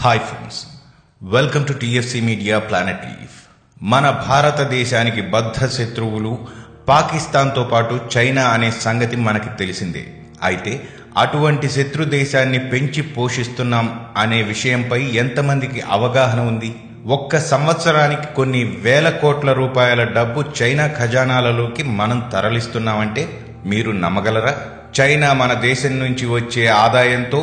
Hi friends, welcome to TFC media planet leaf. మన భారతదేశానికి బద్ధ శత్రువులు పాకిస్తాన్తో పాటు చైనా అనే సంగతి మనకి తెలిసిందే. అయితే అటువంటి శత్రు దేశాన్ని పెంచి పోషిస్తున్నాం అనే విషయంపై ఎంతమందికి అవగాహన ఉంది? ఒక్క సంవత్సరానికి కొన్ని వేల కోట్ల రూపాయల డబ్బు చైనా ఖజానాలలోకి మనం తరలిస్తున్నామంటే మీరు నమ్మగలరా? చైనా మన దేశం నుంచి వచ్చే ఆదాయంతో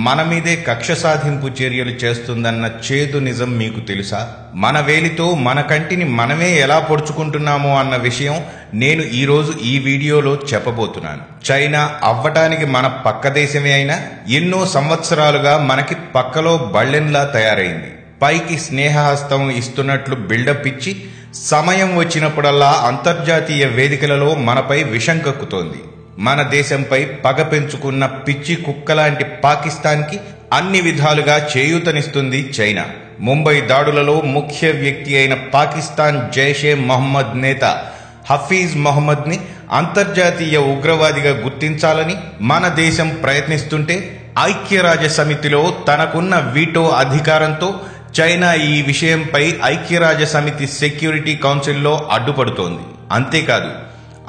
మన మీదే కక్ష సాధింపు చర్యలు చేస్తుందన్న చేదు నిజం మీకు తెలుసా? మన వేలితో మన కంటిని మనమే ఎలా పొడుచుకుంటున్నామో అన్న విషయం నేను ఈరోజు ఈ వీడియోలో చెప్పబోతున్నాను. చైనా అవ్వటానికి మన పక్క దేశమే అయినా ఎన్నో సంవత్సరాలుగా మనకి పక్కలో బళ్ళెంలా తయారైంది. పైకి స్నేహహస్తం ఇస్తున్నట్లు బిల్డప్ ఇచ్చి సమయం వచ్చినప్పుడల్లా అంతర్జాతీయ వేదికలలో మనపై విషం కక్కుతోంది. మన దేశంపై పగ పెంచుకున్న పిచ్చి కుక్కలాంటి పాకిస్తాన్కి అన్ని విధాలుగా చేయూతనిస్తుంది చైనా. ముంబై దాడులలో ముఖ్య వ్యక్తి అయిన పాకిస్తాన్ జైషే మహమ్మద్ నేత హఫీజ్ మహమ్మద్ని అంతర్జాతీయ ఉగ్రవాదిగా గుర్తించాలని మన దేశం ప్రయత్నిస్తుంటే ఐక్యరాజ్య సమితిలో తనకున్న వీటో అధికారంతో చైనా ఈ విషయంపై ఐక్యరాజ్య సమితి సెక్యూరిటీ కౌన్సిల్లో అడ్డుపడుతోంది. అంతేకాదు,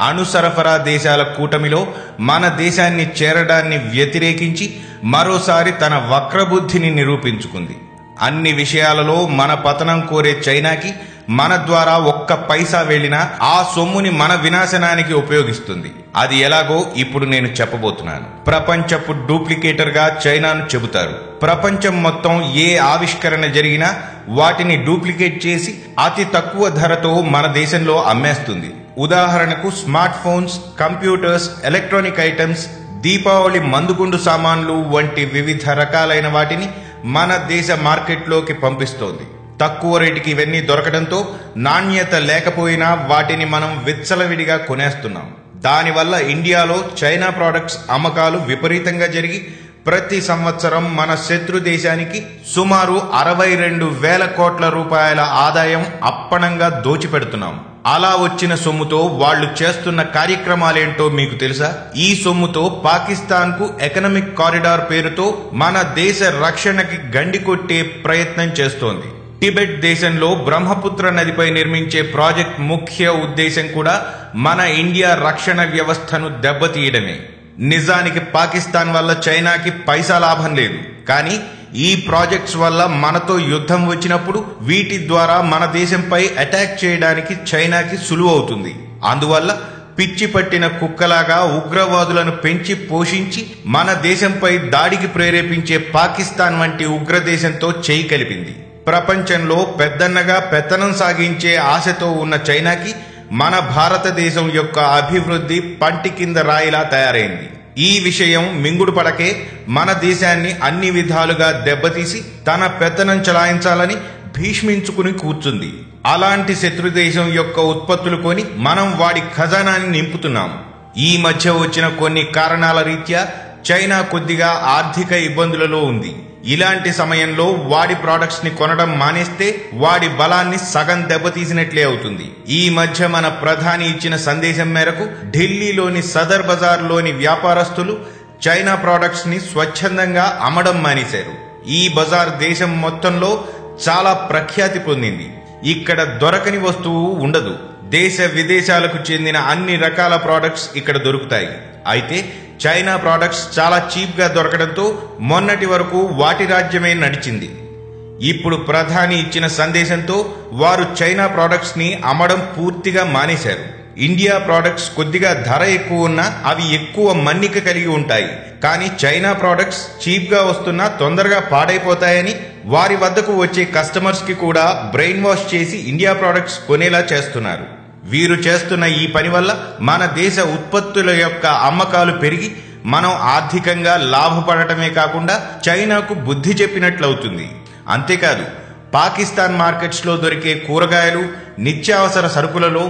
అణు సరఫరా దేశాల కూటమిలో మన దేశాన్ని చేరడాన్ని వ్యతిరేకించి మరోసారి తన వక్రబుద్ధిని నిరూపించుకుంది. అన్ని విషయాలలో మన పతనం కోరే చైనాకి మన ద్వారా ఒక్క పైసా వెళ్లినా ఆ సొమ్ముని మన వినాశనానికి ఉపయోగిస్తుంది. అది ఎలాగో ఇప్పుడు నేను చెప్పబోతున్నాను. ప్రపంచపు డూప్లికేటర్ గా చైనాను చెబుతారు. ప్రపంచం మొత్తం ఏ ఆవిష్కరణ జరిగినా వాటిని డూప్లికేట్ చేసి అతి తక్కువ ధరతో మన దేశంలో అమ్మేస్తుంది. ఉదాహరణకు smart phones, computers, electronic items, Deepavali మందుగుండు సామాన్లు వంటి వివిధ రకాలైన వాటిని మన దేశ మార్కెట్లోకి పంపిస్తోంది. తక్కువ రేటుకి ఇవన్నీ దొరకడంతో నాణ్యత లేకపోయినా వాటిని మనం విచ్చలవిడిగా కొనేస్తున్నాం. దానివల్ల ఇండియాలో చైనా ప్రోడక్ట్స్ అమ్మకాలు విపరీతంగా జరిగి ప్రతి సంవత్సరం మన శత్రు దేశానికి సుమారు 62,000 కోట్ల రూపాయల ఆదాయం అప్పనంగా దోచిపెడుతున్నాం. అలా వచ్చిన సొమ్ముతో వాళ్లు చేస్తున్న కార్యక్రమాలేంటో మీకు తెలుసా? ఈ సొమ్ముతో పాకిస్తాన్ కు ఎకనామిక్ కారిడార్ పేరుతో మన దేశ రక్షణకి గండి కొట్టే ప్రయత్నం చేస్తోంది. టిబెట్ దేశంలో బ్రహ్మపుత్ర నదిపై నిర్మించే ప్రాజెక్ట్ ముఖ్య ఉద్దేశం కూడా మన ఇండియా రక్షణ వ్యవస్థను దెబ్బతీయడమే. నిజానికి పాకిస్తాన్ వల్ల చైనాకి పైసా లాభం లేదు. కానీ ఈ ప్రాజెక్ట్స్ వల్ల మనతో యుద్ధం వచ్చినప్పుడు వీటి ద్వారా మన దేశంపై అటాక్ చేయడానికి చైనాకి సులువవుతుంది. అందువల్ల పిచ్చి పట్టిన కుక్కలాగా ఉగ్రవాదులను పెంచి పోషించి మన దేశంపై దాడికి ప్రేరేపించే పాకిస్తాన్ వంటి ఉగ్రదేశంతో చేయి కలిపింది. ప్రపంచంలో పెద్దన్నగా పెత్తనం సాగించే ఆశతో ఉన్న చైనాకి మన భారతదేశం యొక్క అభివృద్ధి పంటి కింద రాయిలా తయారైంది. ఈ విషయం మింగుడు పడకే మన దేశాన్ని అన్ని విధాలుగా దెబ్బతీసి తన పెత్తనం చలాయించాలని భీష్మించుకుని కూర్చుంది. అలాంటి శత్రుదేశం యొక్క ఉత్పత్తులు కొని మనం వాడి ఖజానాన్ని నింపుతున్నాం. ఈ మధ్య వచ్చిన కొన్ని కారణాల రీత్యా చైనా కొద్దిగా ఆర్థిక ఇబ్బందులలో ఉంది. ఇలాంటి సమయంలో వాడి ప్రోడక్ట్స్ ని కొనడం మానేస్తే వాడి బలాన్ని సగం దెబ్బతీసినట్లే అవుతుంది. ఈ మధ్య మన ప్రధాని ఇచ్చిన సందేశం మేరకు ఢిల్లీలోని సదర్ బజార్ లోని వ్యాపారస్తులు చైనా ప్రోడక్ట్స్ ని స్వచ్ఛందంగా అమ్మడం మానేశారు. ఈ బజార్ దేశం మొత్తంలో చాలా ప్రఖ్యాతి పొందింది. ఇక్కడ దొరకని వస్తువు ఉండదు. దేశ విదేశాలకు చెందిన అన్ని రకాల ప్రోడక్ట్స్ ఇక్కడ దొరుకుతాయి. అయితే చైనా ప్రోడక్ట్స్ చాలా చీప్ గా దొరకడంతో మొన్నటి వరకు వాటి రాజ్యమే నడిచింది. ఇప్పుడు ప్రధాని ఇచ్చిన సందేశంతో వారు చైనా ప్రోడక్ట్స్ ని అమ్మడం పూర్తిగా మానేశారు. ఇండియా ప్రోడక్ట్స్ కొద్దిగా ధర ఎక్కువ ఉన్నా అవి ఎక్కువ మన్నిక కలిగి ఉంటాయి. కానీ చైనా ప్రోడక్ట్స్ చీప్ గా వస్తున్నా తొందరగా పాడైపోతాయని వారి వద్దకు వచ్చే కస్టమర్స్ కి కూడా బ్రెయిన్ వాష్ చేసి ఇండియా ప్రోడక్ట్స్ కొనేలా చేస్తున్నారు. వీరు చేస్తున్న ఈ పని వల్ల మన దేశ ఉత్పత్తుల యొక్క అమ్మకాలు పెరిగి మనం ఆర్థికంగా లాభపడటమే కాకుండా చైనాకు బుద్ధి చెప్పినట్లవుతుంది. అంతేకాదు, పాకిస్తాన్ మార్కెట్స్ లో దొరికే కూరగాయలు, నిత్యావసర సరుకులలో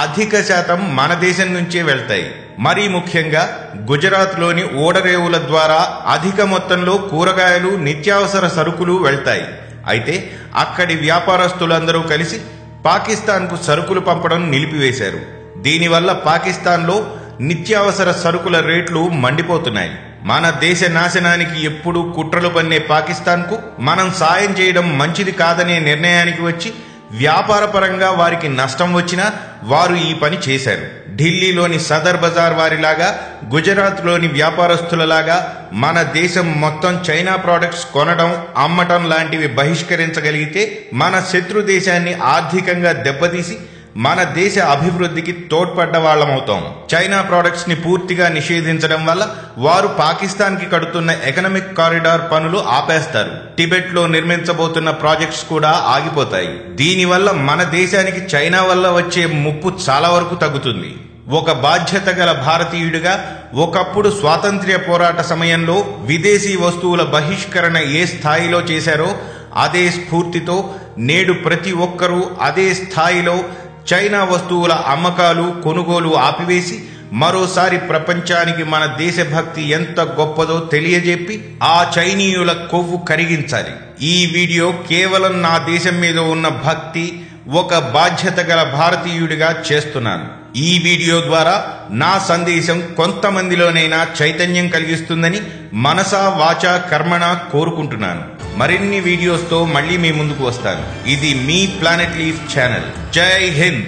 అధిక శాతం మన దేశం నుంచే వెళ్తాయి. మరీ ముఖ్యంగా గుజరాత్ లోని ఓడరేవుల ద్వారా అధిక మొత్తంలో కూరగాయలు, నిత్యావసర సరుకులు వెళ్తాయి. అయితే అక్కడి వ్యాపారస్తులందరూ కలిసి పాకిస్తాన్ కు సరుకులు పంపడం నిలిపివేశారు. దీనివల్ల పాకిస్తాన్ లో నిత్యావసర సరుకుల రేట్లు మండిపోతున్నాయి. మన దేశ నాశనానికి ఎప్పుడూ కుట్రలు పన్నే పాకిస్తాన్కు మనం సాయం చేయడం మంచిది కాదనే నిర్ణయానికి వచ్చి వ్యాపారపరంగా వారికి నష్టం వచ్చినా వారు ఈ పని చేశారు. ఢిల్లీలోని సదర్ బజార్ వారిలాగా, గుజరాత్లోని వ్యాపారస్తులలాగా మన దేశం మొత్తం చైనా ప్రోడక్ట్స్ కొనడం, అమ్మటం లాంటివి బహిష్కరించగలిగితే మన శత్రు దేశాన్ని ఆర్థికంగా దెబ్బతీసి మన దేశ అభివృద్ధికి తోడ్పడ్డ వాళ్ళమవుతాం. చైనా ప్రోడక్ట్స్ ని పూర్తిగా నిషేధించడం వల్ల వారు పాకిస్తాన్ కి కడుతున్న ఎకనామిక్ కారిడార్ పనులు ఆపేస్తారు. టిబెట్ లో నిర్మించబోతున్న ప్రాజెక్ట్స్ కూడా ఆగిపోతాయి. దీనివల్ల మన దేశానికి చైనా వల్ల వచ్చే ముప్పు చాలా వరకు తగ్గుతుంది. ఒక బాధ్యత గల భారతీయుడిగా ఒకప్పుడు స్వాతంత్ర్య పోరాట సమయంలో విదేశీ వస్తువుల బహిష్కరణ ఏ స్థాయిలో చేశారో అదే స్ఫూర్తితో నేడు ప్రతి ఒక్కరూ అదే స్థాయిలో చైనా వస్తువుల అమ్మకాలు, కొనుగోలు ఆపివేసి మరోసారి ప్రపంచానికి మన దేశభక్తి ఎంత గొప్పదో తెలియజెప్పి ఆ చైనీయుల కొవ్వు కరిగించాలి. ఈ వీడియో కేవలం నా దేశం మీద ఉన్న భక్తి, ఒక బాధ్యత గల భారతీయుడిగా చేస్తున్నాను. ఈ వీడియో ద్వారా నా సందేశం కొంతమందిలోనైనా చైతన్యం కలిగిస్తుందని మనసా వాచా కర్మణ కోరుకుంటున్నాను. మరిన్ని వీడియోస్తో మళ్ళీ మీ ముందుకు వస్తాను. ఇది మీ ప్లానెట్ లీఫ్ ఛానల్. జై హింద్.